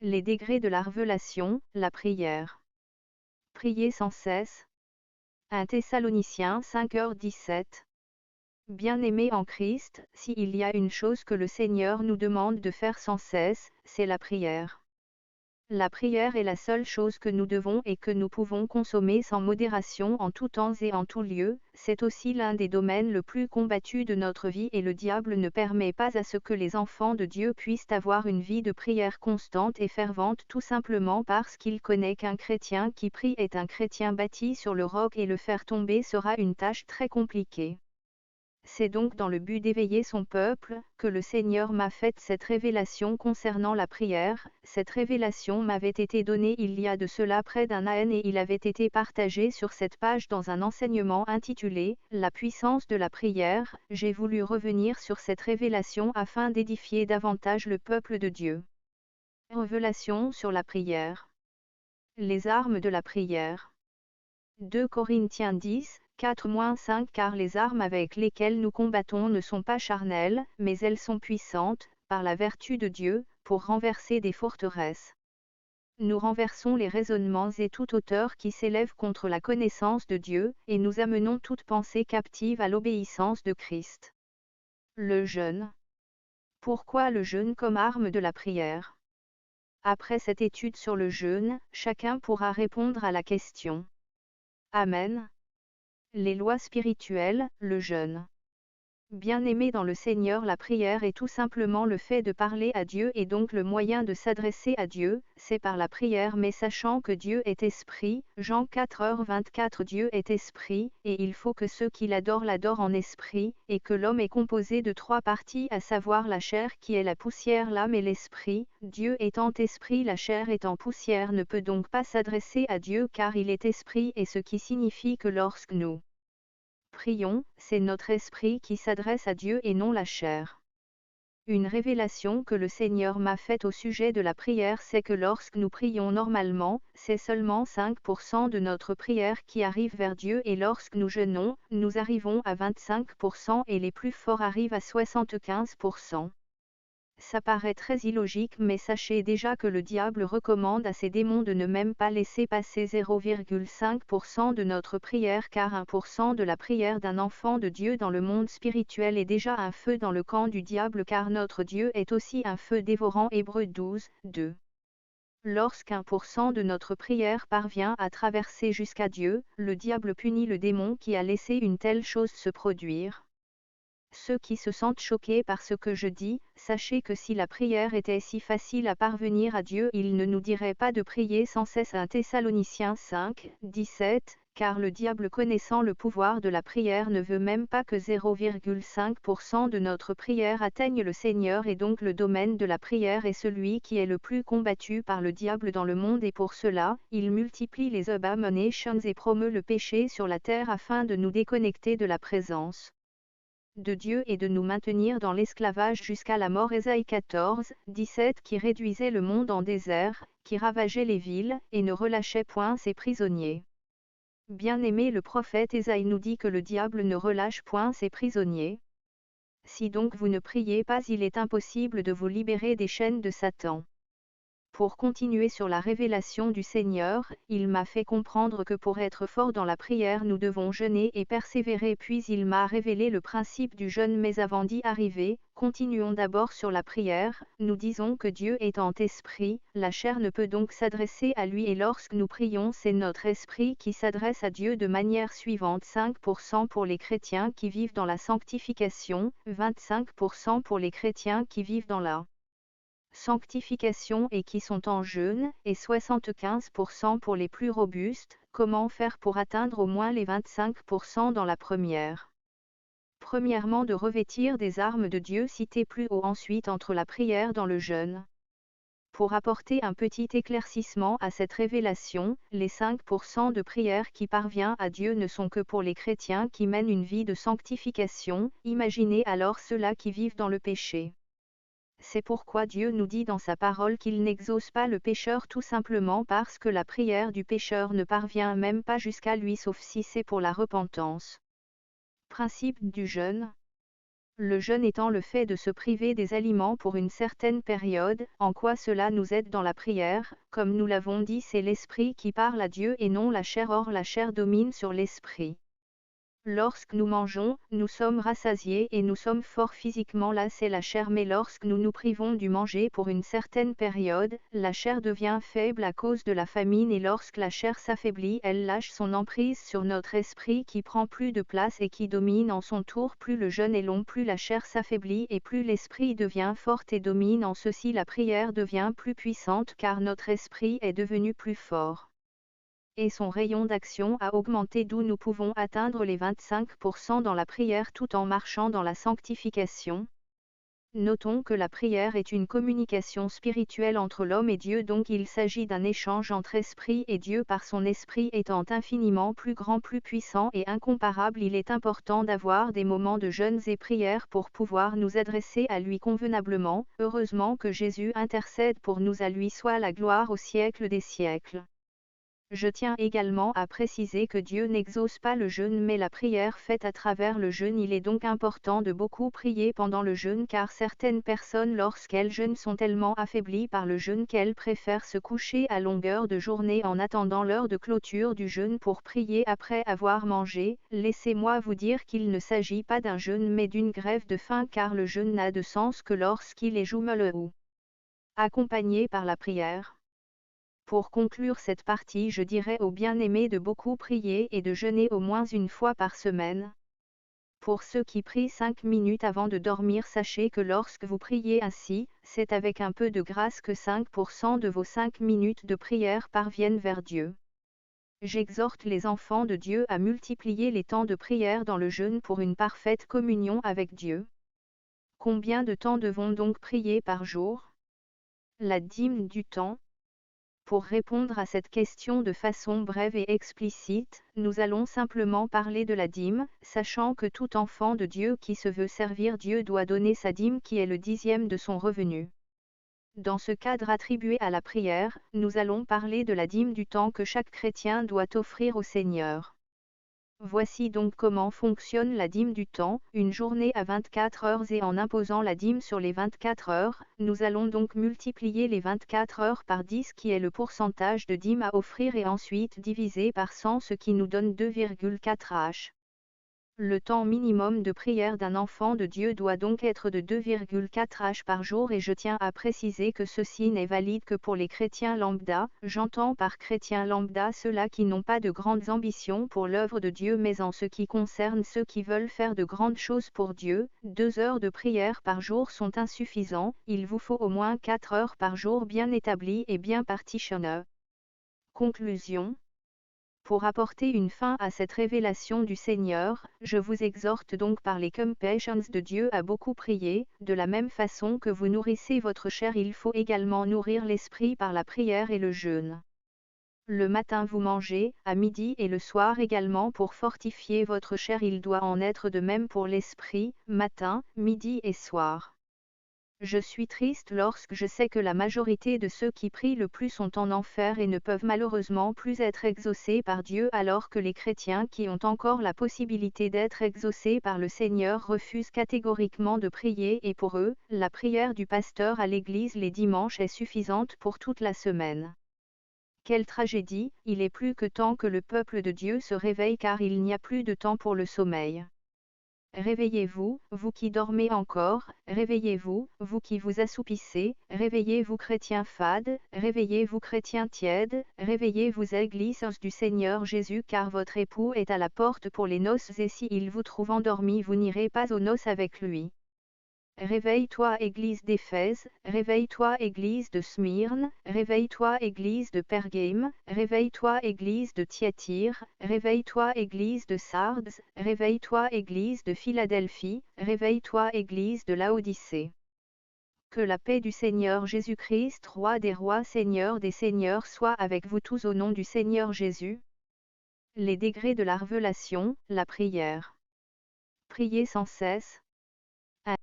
Les degrés de la révélation, la prière. Priez sans cesse. 1 Thessaloniciens 5h17. Bien-aimés en Christ, s'il y a une chose que le Seigneur nous demande de faire sans cesse, c'est la prière. La prière est la seule chose que nous devons et que nous pouvons consommer sans modération en tout temps et en tout lieu. C'est aussi l'un des domaines le plus combattus de notre vie et le diable ne permet pas à ce que les enfants de Dieu puissent avoir une vie de prière constante et fervente tout simplement parce qu'il connaît qu'un chrétien qui prie est un chrétien bâti sur le roc et le faire tomber sera une tâche très compliquée. C'est donc dans le but d'éveiller son peuple, que le Seigneur m'a faite cette révélation concernant la prière. Cette révélation m'avait été donnée il y a de cela près d'un an et il avait été partagé sur cette page dans un enseignement intitulé « La puissance de la prière ». J'ai voulu revenir sur cette révélation afin d'édifier davantage le peuple de Dieu. Révélation sur la prière. Les armes de la prière. 2 Corinthiens 10, 4-5 Car les armes avec lesquelles nous combattons ne sont pas charnelles, mais elles sont puissantes, par la vertu de Dieu, pour renverser des forteresses. Nous renversons les raisonnements et toute hauteur qui s'élève contre la connaissance de Dieu, et nous amenons toute pensée captive à l'obéissance de Christ. Le jeûne. Pourquoi le jeûne comme arme de la prière? Après cette étude sur le jeûne, chacun pourra répondre à la question. Amen. Les lois spirituelles, le jeûne. Bien-aimé dans le Seigneur, la prière est tout simplement le fait de parler à Dieu et donc le moyen de s'adresser à Dieu, c'est par la prière mais sachant que Dieu est esprit, Jean 4h24 Dieu est esprit, et il faut que ceux qui l'adorent l'adorent en esprit, et que l'homme est composé de 3 parties à savoir la chair qui est la poussière, l'âme et l'esprit, Dieu étant esprit la chair étant poussière ne peut donc pas s'adresser à Dieu car il est esprit et ce qui signifie que lorsque nous prions, c'est notre esprit qui s'adresse à Dieu et non la chair. Une révélation que le Seigneur m'a faite au sujet de la prière, c'est que lorsque nous prions normalement, c'est seulement 5% de notre prière qui arrive vers Dieu et lorsque nous jeûnons, nous arrivons à 25% et les plus forts arrivent à 75%. Ça paraît très illogique mais sachez déjà que le diable recommande à ses démons de ne même pas laisser passer 0,5% de notre prière car 1% de la prière d'un enfant de Dieu dans le monde spirituel est déjà un feu dans le camp du diable car notre Dieu est aussi un feu dévorant. Hébreux 12, 2. Lorsqu'1% de notre prière parvient à traverser jusqu'à Dieu, le diable punit le démon qui a laissé une telle chose se produire. Ceux qui se sentent choqués par ce que je dis, sachez que si la prière était si facile à parvenir à Dieu, il ne nous dirait pas de prier sans cesse. 1 Thessaloniciens 5, 17, car le diable connaissant le pouvoir de la prière ne veut même pas que 0,5% de notre prière atteigne le Seigneur et donc le domaine de la prière est celui qui est le plus combattu par le diable dans le monde et pour cela, il multiplie les abominations et promeut le péché sur la terre afin de nous déconnecter de la présence de Dieu et de nous maintenir dans l'esclavage jusqu'à la mort. Ésaïe 14, 17 qui réduisait le monde en désert, qui ravageait les villes, et ne relâchait point ses prisonniers. Bien-aimé, le prophète Ésaïe nous dit que le diable ne relâche point ses prisonniers. Si donc vous ne priez pas, il est impossible de vous libérer des chaînes de Satan. Pour continuer sur la révélation du Seigneur, il m'a fait comprendre que pour être fort dans la prière nous devons jeûner et persévérer puis il m'a révélé le principe du jeûne mais avant d'y arriver, continuons d'abord sur la prière, nous disons que Dieu étant esprit, la chair ne peut donc s'adresser à lui et lorsque nous prions c'est notre esprit qui s'adresse à Dieu de manière suivante 5% pour les chrétiens qui vivent dans la sanctification, 25% pour les chrétiens qui vivent dans la sanctification et qui sont en jeûne, et 75% pour les plus robustes. Comment faire pour atteindre au moins les 25% dans la première? Premièrement, de revêtir des armes de Dieu citées plus haut, ensuite entre la prière dans le jeûne. Pour apporter un petit éclaircissement à cette révélation, les 5% de prière qui parvient à Dieu ne sont que pour les chrétiens qui mènent une vie de sanctification, imaginez alors ceux-là qui vivent dans le péché. C'est pourquoi Dieu nous dit dans sa parole qu'il n'exauce pas le pécheur tout simplement parce que la prière du pécheur ne parvient même pas jusqu'à lui sauf si c'est pour la repentance. Principe du jeûne. Le jeûne étant le fait de se priver des aliments pour une certaine période, en quoi cela nous aide dans la prière, comme nous l'avons dit, c'est l'esprit qui parle à Dieu et non la chair, or la chair domine sur l'esprit. Lorsque nous mangeons, nous sommes rassasiés et nous sommes forts physiquement, là c'est la chair, mais lorsque nous nous privons du manger pour une certaine période, la chair devient faible à cause de la famine, et lorsque la chair s'affaiblit, elle lâche son emprise sur notre esprit qui prend plus de place et qui domine en son tour. Plus le jeûne est long, plus la chair s'affaiblit et plus l'esprit devient forte et domine. En ceci la prière devient plus puissante car notre esprit est devenu plus fort. Et son rayon d'action a augmenté, d'où nous pouvons atteindre les 25% dans la prière tout en marchant dans la sanctification. Notons que la prière est une communication spirituelle entre l'homme et Dieu, donc il s'agit d'un échange entre esprit et Dieu. Par son esprit étant infiniment plus grand, plus puissant et incomparable, il est important d'avoir des moments de jeûnes et prières pour pouvoir nous adresser à lui convenablement. Heureusement que Jésus intercède pour nous, à lui soit la gloire au siècle des siècles. Je tiens également à préciser que Dieu n'exauce pas le jeûne mais la prière faite à travers le jeûne. Il est donc important de beaucoup prier pendant le jeûne car certaines personnes lorsqu'elles jeûnent sont tellement affaiblies par le jeûne qu'elles préfèrent se coucher à longueur de journée en attendant l'heure de clôture du jeûne pour prier après avoir mangé. Laissez-moi vous dire qu'il ne s'agit pas d'un jeûne mais d'une grève de faim, car le jeûne n'a de sens que lorsqu'il est joumel ou accompagné par la prière. Pour conclure cette partie, je dirais aux bien-aimés de beaucoup prier et de jeûner au moins une fois par semaine. Pour ceux qui prient 5 minutes avant de dormir, sachez que lorsque vous priez ainsi, c'est avec un peu de grâce que 5% de vos 5 minutes de prière parviennent vers Dieu. J'exhorte les enfants de Dieu à multiplier les temps de prière dans le jeûne pour une parfaite communion avec Dieu. Combien de temps devons donc prier par jour? La dîme du temps. Pour répondre à cette question de façon brève et explicite, nous allons simplement parler de la dîme, sachant que tout enfant de Dieu qui se veut servir Dieu doit donner sa dîme qui est le 10e de son revenu. Dans ce cadre attribué à la prière, nous allons parler de la dîme du temps que chaque chrétien doit offrir au Seigneur. Voici donc comment fonctionne la dîme du temps, une journée à 24 heures, et en imposant la dîme sur les 24 heures, nous allons donc multiplier les 24 heures par 10 qui est le pourcentage de dîme à offrir et ensuite diviser par 100 ce qui nous donne 2,4 h. Le temps minimum de prière d'un enfant de Dieu doit donc être de 2,4 h par jour, et je tiens à préciser que ceci n'est valide que pour les chrétiens lambda. J'entends par chrétiens lambda ceux-là qui n'ont pas de grandes ambitions pour l'œuvre de Dieu, mais en ce qui concerne ceux qui veulent faire de grandes choses pour Dieu, 2 heures de prière par jour sont insuffisants, il vous faut au moins 4 heures par jour bien établies et bien partitionnées. Conclusion. Pour apporter une fin à cette révélation du Seigneur, je vous exhorte donc par les compassions de Dieu à beaucoup prier. De la même façon que vous nourrissez votre chair, il faut également nourrir l'esprit par la prière et le jeûne. Le matin vous mangez, à midi et le soir également pour fortifier votre chair. Il doit en être de même pour l'esprit, matin, midi et soir. Je suis triste lorsque je sais que la majorité de ceux qui prient le plus sont en enfer et ne peuvent malheureusement plus être exaucés par Dieu, alors que les chrétiens qui ont encore la possibilité d'être exaucés par le Seigneur refusent catégoriquement de prier, et pour eux, la prière du pasteur à l'église les dimanches est suffisante pour toute la semaine. Quelle tragédie! Il est plus que temps que le peuple de Dieu se réveille, car il n'y a plus de temps pour le sommeil. Réveillez-vous, vous qui dormez encore, réveillez-vous, vous qui vous assoupissez, réveillez-vous chrétiens fades, réveillez-vous chrétiens tièdes, réveillez-vous églises du Seigneur Jésus, car votre époux est à la porte pour les noces, et si il vous trouve endormi, vous n'irez pas aux noces avec lui. Réveille-toi église d'Éphèse, réveille-toi église de Smyrne, réveille-toi église de Pergame, réveille-toi église de Thyatire, réveille-toi église de Sardes, réveille-toi église de Philadelphie, réveille-toi église de Laodicée. Que la paix du Seigneur Jésus-Christ, Roi des rois, Seigneur des seigneurs, soit avec vous tous au nom du Seigneur Jésus. Les degrés de la révélation, la prière. Priez sans cesse.